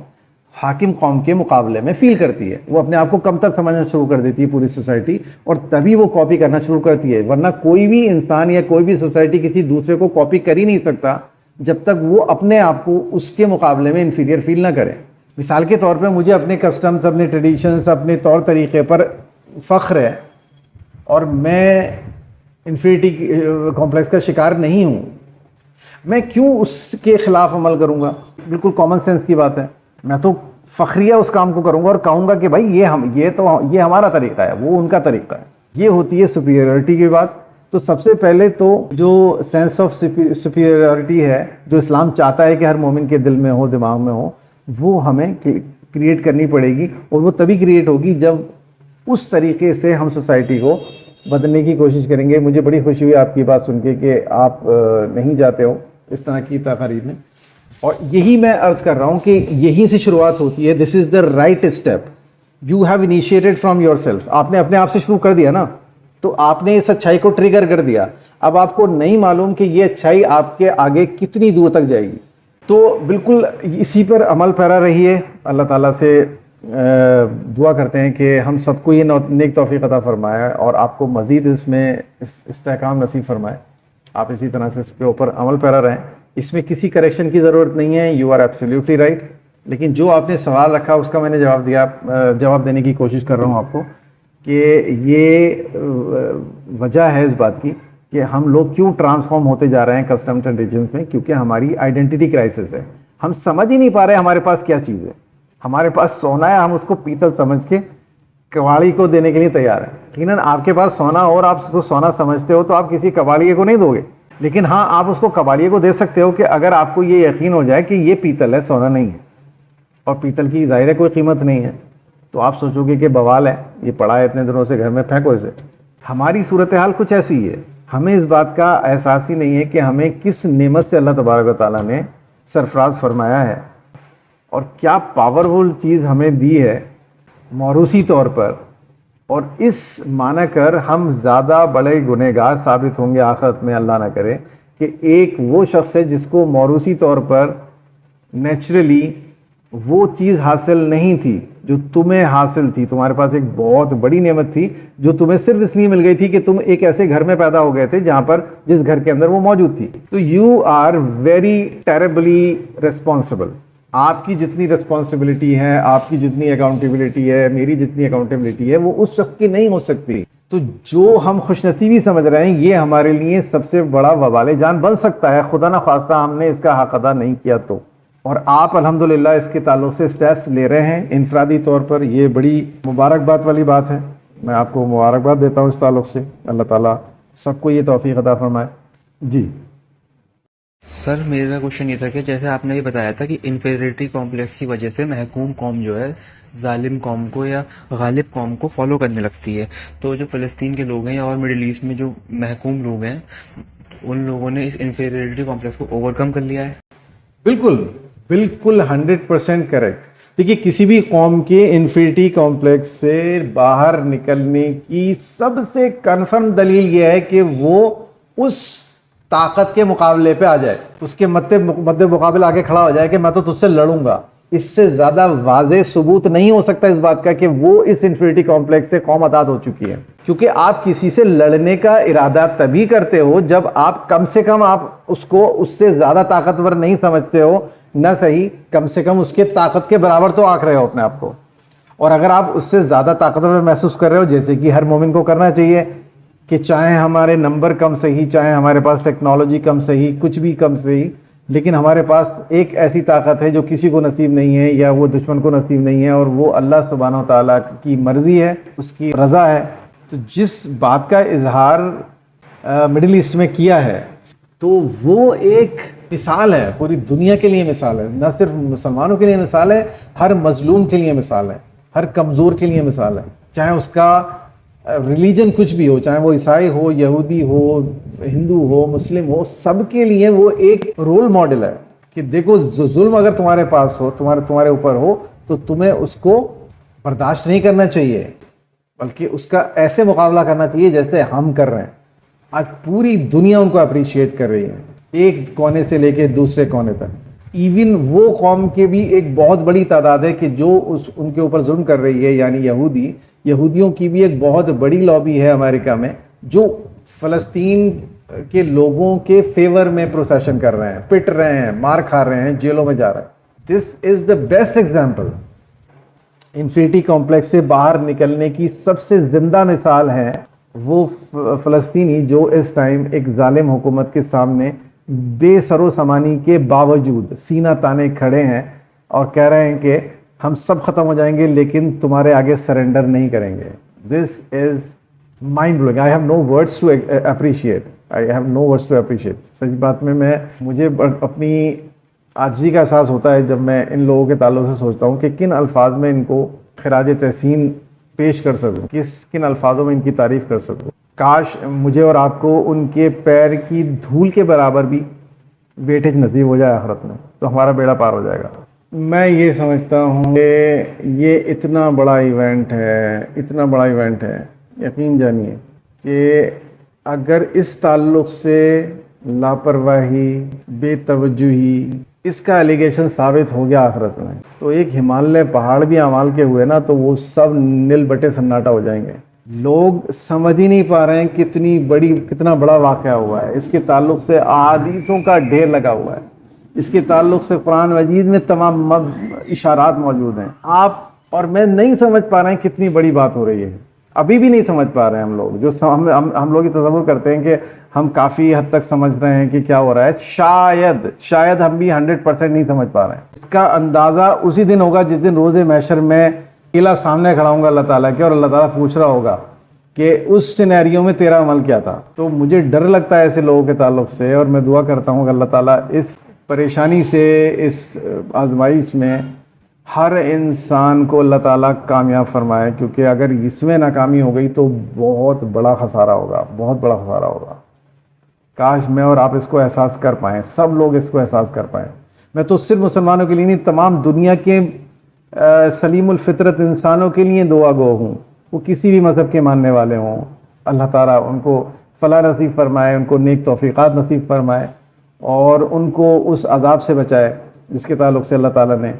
حاکم قوم کے مقابلے میں فیل کرتی ہے. وہ اپنے آپ کو کم تر سمجھنا شروع کر دیتی ہے پوری سوسائٹی، اور تبھی وہ کاپی کرنا شروع کرتی ہے. ورنہ کوئی بھی انسان یا کوئی بھی سوسائٹی کسی دوسرے کو کاپی کر ہی نہیں سکتا جب تک وہ اپنے آپ کو اس کے مقابلے میں انفیریئر فیل نہ کرے. مثال کے طور پہ مجھے اپنے کسٹمز، اپنے ٹریڈیشنز، اپنے طور طریقے پر فخر ہے، اور میں انفیریٹی کمپلیکس کا شکار نہیں ہوں. میں کیوں اس کے خلاف عمل کروں گا؟ بالکل کامن سینس کی بات ہے. میں تو فخریہ اس کام کو کروں گا اور کہوں گا کہ بھائی یہ ہمارا طریقہ ہے، وہ ان کا طریقہ ہے. یہ ہوتی ہے سپیریورٹی کی بات. تو سب سے پہلے تو جو سینس آف سپیریورٹی ہے جو اسلام چاہتا ہے کہ ہر مومن کے دل میں ہو، دماغ میں ہو، وہ ہمیں کریٹ کرنی پڑے گی. اور وہ تبھی کریٹ ہوگی جب اس طریقے سے ہم سوسائٹی کو بدلنے کی کوشش کریں گے. مجھے بڑی خوشی ہوئی آپ کی بات سن کے کہ آپ نہیں جاتے ہو اس طرح کی تقاریب میں، اور یہی میں عرض کر رہا ہوں کہ یہیں سے شروعات ہوتی ہے. This is the right step. You have initiated from yourself. آپ نے اپنے آپ سے شروع کر دیا نا، تو آپ نے اس اچھائی کو ٹریگر کر دیا. اب آپ کو نہیں معلوم کہ یہ اچھائی آپ کے آگے کتنی دور تک جائے گی. تو بالکل اسی پر عمل پیرا رہیے. اللہ تعالیٰ سے دعا کرتے ہیں کہ ہم سب کو یہ نیک توفیق عطا فرمائے اور آپ کو مزید اس میں استحکام نصیب فرمائے. آپ اسی طرح سے اس کے اوپر عمل پیرا رہیں. اس میں کسی کریکشن کی ضرورت نہیں ہے. You are absolutely right. لیکن جو آپ نے سوال رکھا اس کا میں نے جواب دینے کی کوشش کر رہا ہوں آپ کو، کہ یہ وجہ ہے اس بات کی کہ ہم لوگ کیوں ٹرانسفارم ہوتے جا رہے ہیں کسٹم ٹریڈیشنز میں. کیونکہ ہماری آئیڈینٹی کرائسس ہے. ہم سمجھ ہی نہیں پا رہے ہمارے پاس کیا چیز ہے. ہمارے پاس سونا ہے، ہم اس کو پیتل سمجھ کے کباڑی کو دینے کے لیے تیار ہیں. یقیناً آپ کے پاس سونا ہو اور آپ اس کو سونا سمجھتے ہو تو آپ کسی کباڑیے کو نہیں دو گے. لیکن ہاں، آپ اس کو کباڑیے کو دے سکتے ہو کہ اگر آپ کو یہ یقین ہو جائے کہ یہ پیتل ہے، سونا نہیں ہے، اور پیتل کی ظاہر ہے کوئی قیمت نہیں ہے، تو آپ سوچو گے کہ بوال ہے، یہ پڑا ہے اتنے دنوں سے گھر میں، پھینکو اسے. ہماری صورتحال کچھ ایسی ہی ہے. ہمیں اس بات کا احساس ہی نہیں ہے کہ ہمیں کس نعمت سے اللہ تبارک و تعالیٰ نے سرفراز فرمایا ہے، اور کیا پاورفل چیز ہمیں دی ہے موروثی طور پر. اور اس معنی کر ہم زیادہ بڑے گنہگار ثابت ہوں گے آخرت میں، اللہ نہ کرے، کہ ایک وہ شخص ہے جس کو موروثی طور پر نیچرلی وہ چیز حاصل نہیں تھی جو تمہیں حاصل تھی. تمہارے پاس ایک بہت بڑی نعمت تھی جو تمہیں صرف اس لیے مل گئی تھی کہ تم ایک ایسے گھر میں پیدا ہو گئے تھے جہاں پر جس گھر کے اندر وہ موجود تھی. تو یو آر ویری ٹیریبلی ریسپانسبل. آپ کی جتنی رسپانسبلٹی ہے، آپ کی جتنی اکاؤنٹیبلٹی ہے، میری جتنی اکاؤنٹیبلٹی ہے، وہ اس شخص کی نہیں ہو سکتی. تو جو ہم خوش نصیبی سمجھ رہے ہیں یہ ہمارے لیے سب سے بڑا وبال جان بن سکتا ہے، خدا نہ خواستہ ہم نے اس کا حق ادا نہیں کیا تو. اور آپ الحمدللہ اس کے تعلق سے سٹیپس لے رہے ہیں انفرادی طور پر. یہ بڑی مبارکباد والی بات ہے. میں آپ کو مبارکباد دیتا ہوں اس تعلق سے. اللہ تعالیٰ سب کو یہ توفیق عطا فرمائے. جی سر، میرا کوشچن یہ تھا کہ جیسے آپ نے یہ بتایا تھا کہ انفیریٹی کمپلیکس کی وجہ سے محکوم قوم جو ہے ظالم قوم کو یا غالب قوم کو فالو کرنے لگتی ہے، تو جو فلسطین کے لوگ ہیں اور مڈل ایسٹ میں جو محکوم لوگ ہیں ان لوگوں نے اس انفیریٹی کمپلیکس کو اوور کم کر لیا ہے. بالکل بالکل 100% کریکٹ. دیکھیے، کسی بھی قوم کے انفیریٹی کمپلیکس سے باہر نکلنے کی سب سے کنفرم دلیل یہ ہے کہ وہ اس طاقت کے مقابلے پہ آ جائے، اس کے مد مقابل آگے کھڑا ہو جائے کہ میں تو تجھ سے لڑوں گا. اس سے زیادہ واضح ثبوت نہیں ہو سکتا اس بات کا کہ وہ اس انفیریٹی کمپلیکس سے قوم آزاد ہو چکی ہے. کیونکہ آپ کسی سے لڑنے کا ارادہ تبھی کرتے ہو جب آپ کم سے کم آپ اس کو اس سے زیادہ طاقتور نہیں سمجھتے ہو، نہ صحیح کم سے کم اس کے طاقت کے برابر تو آنک رہے ہو اپنے آپ کو. اور اگر آپ اس سے زیادہ طاقتور محسوس کر رہے ہو، جیسے کہ ہر مومن کو کرنا چاہیے کہ چاہے ہمارے نمبر کم صحیح، چاہے ہمارے پاس ٹیکنالوجی کم صحیح، کچھ بھی کم صحیح، لیکن ہمارے پاس ایک ایسی طاقت ہے جو کسی کو نصیب نہیں ہے یا وہ دشمن کو نصیب نہیں ہے، اور وہ اللہ سبحانہ و تعالیٰ کی مرضی ہے، اس کی رضا ہے. تو جس بات کا اظہار مڈل ایسٹ میں کیا ہے تو وہ ایک مثال ہے، پوری دنیا کے لیے مثال ہے، نہ صرف مسلمانوں کے لیے مثال ہے، ہر مظلوم کے لیے مثال ہے، ہر کمزور کے لیے مثال ہے، چاہے اس کا ریلیجن کچھ بھی ہو، چاہے وہ عیسائی ہو، یہودی ہو، ہندو ہو، مسلم ہو، سب کے لیے وہ ایک رول ماڈل ہے کہ دیکھو ظلم اگر تمہارے پاس ہو، تمہارے اوپر ہو، تو تمہیں اس کو برداشت نہیں کرنا چاہیے، بلکہ اس کا ایسے مقابلہ کرنا چاہیے جیسے ہم کر رہے ہیں. آج پوری دنیا ان کو اپریشیٹ کر رہی ہے، ایک کونے سے لے کے دوسرے کونے تک. ایون وہ قوم کے بھی ایک بہت بڑی تعداد ہے کہ جو ان کے اوپر ظلم کر رہی ہے، یعنی یہودیوں کی بھی ایک بہت بڑی لابی ہے امریکہ میں، جو فلسطین کے لوگوں کے فیور میں پروسیشن کر رہے ہیں، پٹ رہے ہیں، مار کھا رہے ہیں، جیلوں میں جا رہے ہیں. This is the best example. Infinity complex سے باہر نکلنے کی سب سے زندہ مثال ہے وہ فلسطینی جو اس ٹائم ایک ظالم حکومت کے سامنے بے سر و سامانی کے باوجود سینہ تانے کھڑے ہیں اور کہہ رہے ہیں کہ ہم سب ختم ہو جائیں گے لیکن تمہارے آگے سرنڈر نہیں کریں گے. This is mind blowing. I have no words to appreciate. سچ بات میں مجھے اپنی عاجزی کا احساس ہوتا ہے جب میں ان لوگوں کے تعلق سے سوچتا ہوں کہ کن الفاظ میں ان کو خراج تحسین پیش کر سکوں، کن الفاظوں میں ان کی تعریف کر سکوں. کاش مجھے اور آپ کو ان کے پیر کی دھول کے برابر بھی ویٹیج نصیب ہو جائے آخرت میں، تو ہمارا بیڑا پار ہو جائے گا. میں یہ سمجھتا ہوں کہ یہ اتنا بڑا ایونٹ ہے، یقین جانیے کہ اگر اس تعلق سے لاپرواہی، بے توجہی، اس کا ایلیگیشن ثابت ہو گیا آخرت میں، تو ایک ہمالیہ پہاڑ بھی اعمال کے ہوئے نا تو وہ سب نل بٹے سناٹا ہو جائیں گے. لوگ سمجھ ہی نہیں پا رہے ہیں کتنا بڑا واقعہ ہوا ہے. اس کے تعلق سے احادیثوں کا ڈھیر لگا ہوا ہے، اس کے تعلق سے قرآن مجید میں تمام اشارات موجود ہیں. آپ اور میں نہیں سمجھ پا رہے ہیں کتنی بڑی بات ہو رہی ہے. ابھی بھی نہیں سمجھ پا رہے ہیں ہم لوگ، جو ہم لوگ یہ تصور کرتے ہیں کہ ہم کافی حد تک سمجھ رہے ہیں کہ کیا ہو رہا ہے. شاید ہم بھی 100% نہیں سمجھ پا رہے ہیں. اس کا اندازہ اسی دن ہوگا جس دن روز محشر میں اکیلا سامنے کھڑا ہوں گا اللہ تعالیٰ کے، اور اللہ تعالیٰ پوچھ رہا ہوگا کہ اس سینیریو میں تیرا عمل کیا تھا. تو مجھے ڈر لگتا ہے ایسے لوگوں کے تعلق سے، اور میں دعا کرتا ہوں کہ اللہ تعالیٰ اس پریشانی سے، اس آزمائش میں ہر انسان کو اللہ تعالیٰ کامیاب فرمائے، کیونکہ اگر اس میں ناکامی ہو گئی تو بہت بڑا خسارہ ہوگا. کاش میں اور آپ اس کو احساس کر پائیں، سب لوگ اس کو احساس کر پائیں. میں تو صرف مسلمانوں کے لیے نہیں، تمام دنیا کے سلیم الفطرت انسانوں کے لیے دعا گو ہوں، وہ کسی بھی مذہب کے ماننے والے ہوں. اللہ تعالیٰ ان کو فلاح نصیب فرمائے، ان کو نیک توفیقات نصیب فرمائے، اور ان کو اس عذاب سے بچائے جس کے تعلق سے اللہ تعالیٰ نے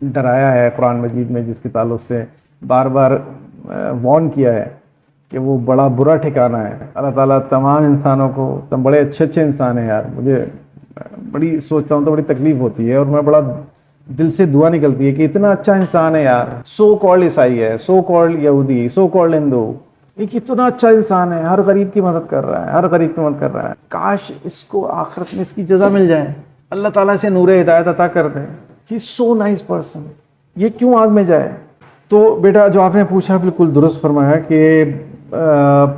ڈرایا ہے قرآن مجید میں، جس کے تعلق سے بار بار وارن کیا ہے کہ وہ بڑا برا ٹھکانہ ہے. اللہ تعالیٰ تمام انسانوں کو، تم بڑے اچھے انسان ہیں یار. مجھے بڑی سوچتا ہوں تو بڑی تکلیف ہوتی ہے، اور میں بڑا دل سے دعا نکلتی ہے کہ اتنا اچھا انسان ہے یار. سو کالڈ عیسائی ہے، سو کالڈ یہودی، سو کالڈ ہندو، ایک اتنا اچھا انسان ہے، ہر غریب کی مدد کر رہا ہے. کاش اس کو آخرت میں اس کی جزا مل جائے، اللہ تعالیٰ سے نور ہدایت عطا کر دے. ہی سو نائس پرسن، یہ کیوں آگ میں جائے. تو بیٹا جو آپ نے پوچھا بالکل درست فرمایا کہ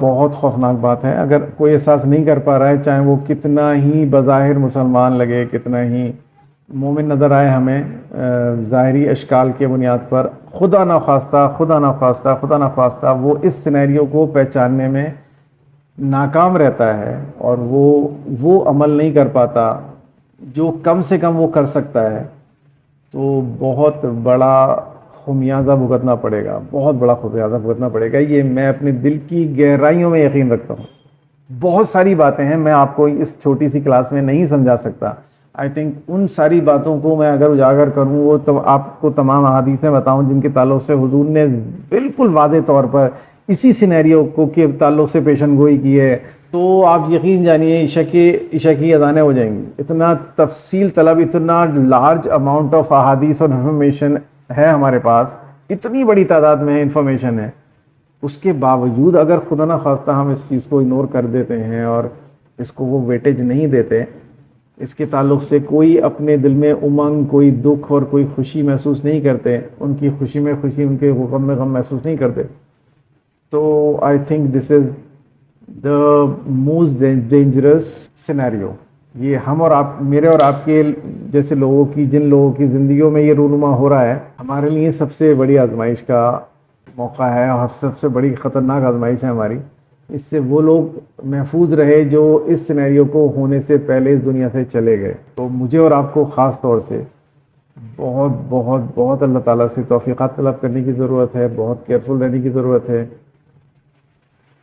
بہت خوفناک بات ہے. اگر کوئی احساس نہیں کر پا رہا ہے، چاہے وہ کتنا ہی بظاہر مسلمان لگے، کتنا ہی مومن نظر آئے ہمیں ظاہری اشکال کے بنیاد پر، خدا نخواستہ وہ اس سینیریو کو پہچاننے میں ناکام رہتا ہے، اور وہ عمل نہیں کر پاتا جو کم سے کم وہ کر سکتا ہے، تو بہت بڑا خمیازہ بھگتنا پڑے گا. یہ میں اپنے دل کی گہرائیوں میں یقین رکھتا ہوں. بہت ساری باتیں ہیں، میں آپ کو اس چھوٹی سی کلاس میں نہیں سمجھا سکتا. آئی تھنک ان ساری باتوں کو میں اگر اجاگر کروں، وہ تو آپ کو تمام احادیثیں بتاؤں جن کے تعلق سے حضور نے بالکل واضح طور پر اسی سینیریو کو کے تعلق سے پیشن گوئی کی ہے، تو آپ یقین جانیے عشاء کی اذانیں ہو جائیں گی. اتنا تفصیل طلب، اتنا لارج اماؤنٹ آف احادیث اور انفارمیشن ہے ہمارے پاس، اتنی بڑی تعداد میں انفارمیشن ہے. اس کے باوجود اگر خدا نہ خواستہ ہم اس چیز کو اگنور کر دیتے ہیں اور اس کو وہ ویٹیج نہیں دیتے، اس کے تعلق سے کوئی اپنے دل میں امنگ، کوئی دکھ اور کوئی خوشی محسوس نہیں کرتے، ان کی خوشی میں خوشی، ان کے غم میں غم محسوس نہیں کرتے، تو I think this is the most dangerous scenario. یہ ہم اور آپ، میرے اور آپ کے جیسے لوگوں کی، جن لوگوں کی زندگیوں میں یہ رونما ہو رہا ہے، ہمارے لیے سب سے بڑی آزمائش کا موقع ہے اور سب سے بڑی خطرناک آزمائش ہے ہماری. اس سے وہ لوگ محفوظ رہے جو اس سینیریو کو ہونے سے پہلے اس دنیا سے چلے گئے. تو مجھے اور آپ کو خاص طور سے بہت بہت بہت اللہ تعالیٰ سے توفیقات طلب کرنے کی ضرورت ہے، بہت کیئرفل رہنے کی ضرورت ہے.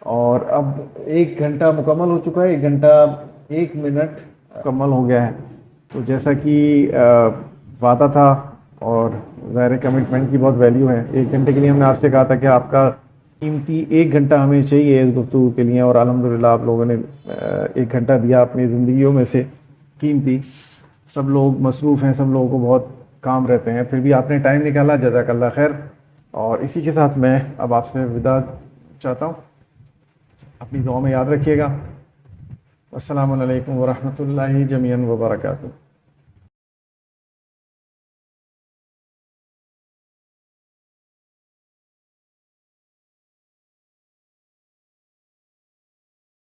اور اب 1 گھنٹہ مکمل ہو چکا ہے، 1 گھنٹہ 1 منٹ مکمل ہو گیا ہے. تو جیسا کہ وعدہ تھا اور ظاہر کمٹمنٹ کی بہت ویلیو ہے، 1 گھنٹے کے لیے ہم نے آپ سے کہا تھا کہ آپ کا قیمتی 1 گھنٹہ ہمیں چاہیے اس گفتگو کے لیے، اور الحمدللہ آپ لوگوں نے 1 گھنٹہ دیا اپنی زندگیوں میں سے قیمتی. سب لوگ مصروف ہیں، سب لوگوں کو بہت کام رہتے ہیں، پھر بھی آپ نے ٹائم نکالا، جزاک اللہ خیر. اور اسی کے ساتھ میں اب آپ سے وداع چاہتا ہوں. اپنی دعا میں یاد رکھیے گا. السلام علیکم ورحمۃ اللہ جمیعاً وبرکاتہ.